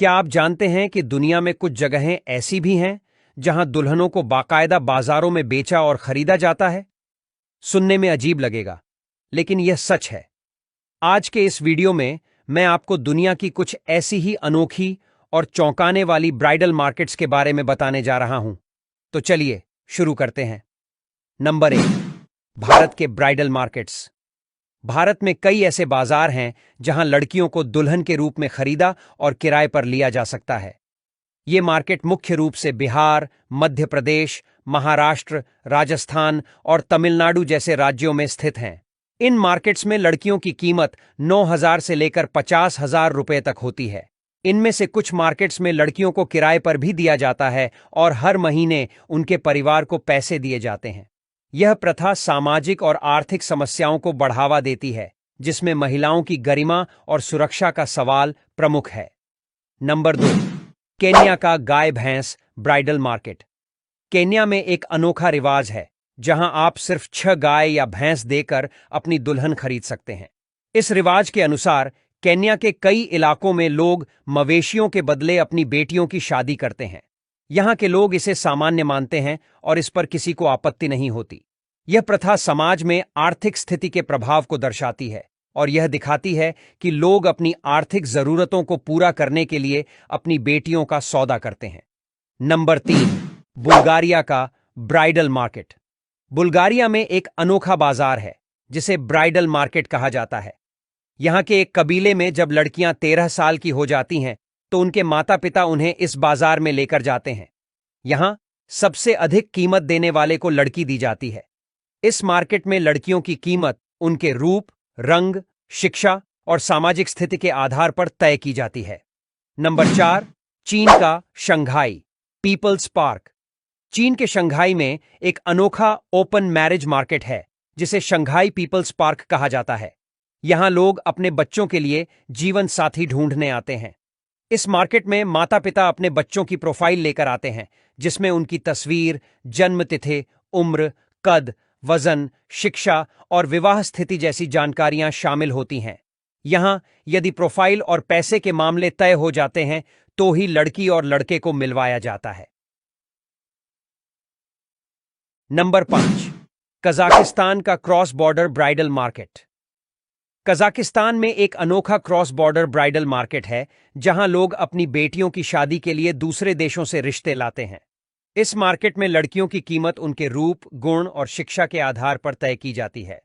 क्या आप जानते हैं कि दुनिया में कुछ जगहें ऐसी भी हैं जहां दुल्हनों को बाकायदा बाजारों में बेचा और खरीदा जाता है? सुनने में अजीब लगेगा, लेकिन यह सच है। आज के इस वीडियो में मैं आपको दुनिया की कुछ ऐसी ही अनोखी और चौंकाने वाली ब्राइडल मार्केट्स के बारे में बताने जा रहा हूं। तो चलिए शुरू करते हैं। नंबर 1, भारत के ब्राइडल मार्केट्स। भारत में कई ऐसे बाजार हैं जहां लड़कियों को दुल्हन के रूप में खरीदा और किराए पर लिया जा सकता है। ये मार्केट मुख्य रूप से बिहार, मध्य प्रदेश, महाराष्ट्र, राजस्थान और तमिलनाडु जैसे राज्यों में स्थित हैं। इन मार्केट्स में लड़कियों की कीमत 9,000 से लेकर 50,000 रुपए तक होती है। इनमें से कुछ मार्केट्स में लड़कियों को किराए पर भी दिया जाता है और हर महीने उनके परिवार को पैसे दिए जाते हैं। यह प्रथा सामाजिक और आर्थिक समस्याओं को बढ़ावा देती है, जिसमें महिलाओं की गरिमा और सुरक्षा का सवाल प्रमुख है। नंबर 2, केन्या का गाय भैंस ब्राइडल मार्केट। केन्या में एक अनोखा रिवाज है जहां आप सिर्फ 6 गाय या भैंस देकर अपनी दुल्हन खरीद सकते हैं। इस रिवाज के अनुसार केन्या के कई इलाकों में लोग मवेशियों के बदले अपनी बेटियों की शादी करते हैं। यहां के लोग इसे सामान्य मानते हैं और इस पर किसी को आपत्ति नहीं होती। यह प्रथा समाज में आर्थिक स्थिति के प्रभाव को दर्शाती है और यह दिखाती है कि लोग अपनी आर्थिक जरूरतों को पूरा करने के लिए अपनी बेटियों का सौदा करते हैं। नंबर 3, बुल्गारिया का ब्राइडल मार्केट। बुल्गारिया में एक अनोखा बाजार है जिसे ब्राइडल मार्केट कहा जाता है। यहां के एक कबीले में जब लड़कियां 13 साल की हो जाती हैं तो उनके माता पिता उन्हें इस बाजार में लेकर जाते हैं। यहां सबसे अधिक कीमत देने वाले को लड़की दी जाती है। इस मार्केट में लड़कियों की कीमत उनके रूप, रंग, शिक्षा और सामाजिक स्थिति के आधार पर तय की जाती है। नंबर 4, चीन का शंघाई पीपल्स पार्क। चीन के शंघाई में एक अनोखा ओपन मैरिज मार्केट है जिसे शंघाई पीपल्स पार्क कहा जाता है। यहां लोग अपने बच्चों के लिए जीवन साथी ढूंढने आते हैं। इस मार्केट में माता पिता अपने बच्चों की प्रोफाइल लेकर आते हैं, जिसमें उनकी तस्वीर, जन्म तिथि, उम्र, कद, वजन, शिक्षा और विवाह स्थिति जैसी जानकारियां शामिल होती हैं। यहां यदि प्रोफाइल और पैसे के मामले तय हो जाते हैं तो ही लड़की और लड़के को मिलवाया जाता है। नंबर 5, कजाकिस्तान का cross border bridal market. Kazakhstan में एक अनोखा क्रॉस बॉर्डर ब्राइडल मार्केट है जहां लोग अपनी बेटियों की शादी के लिए दूसरे देशों से रिश्ते लाते हैं। इस मार्केट में लड़कियों की कीमत उनके रूप, गुण और शिक्षा के आधार पर तय की जाती है।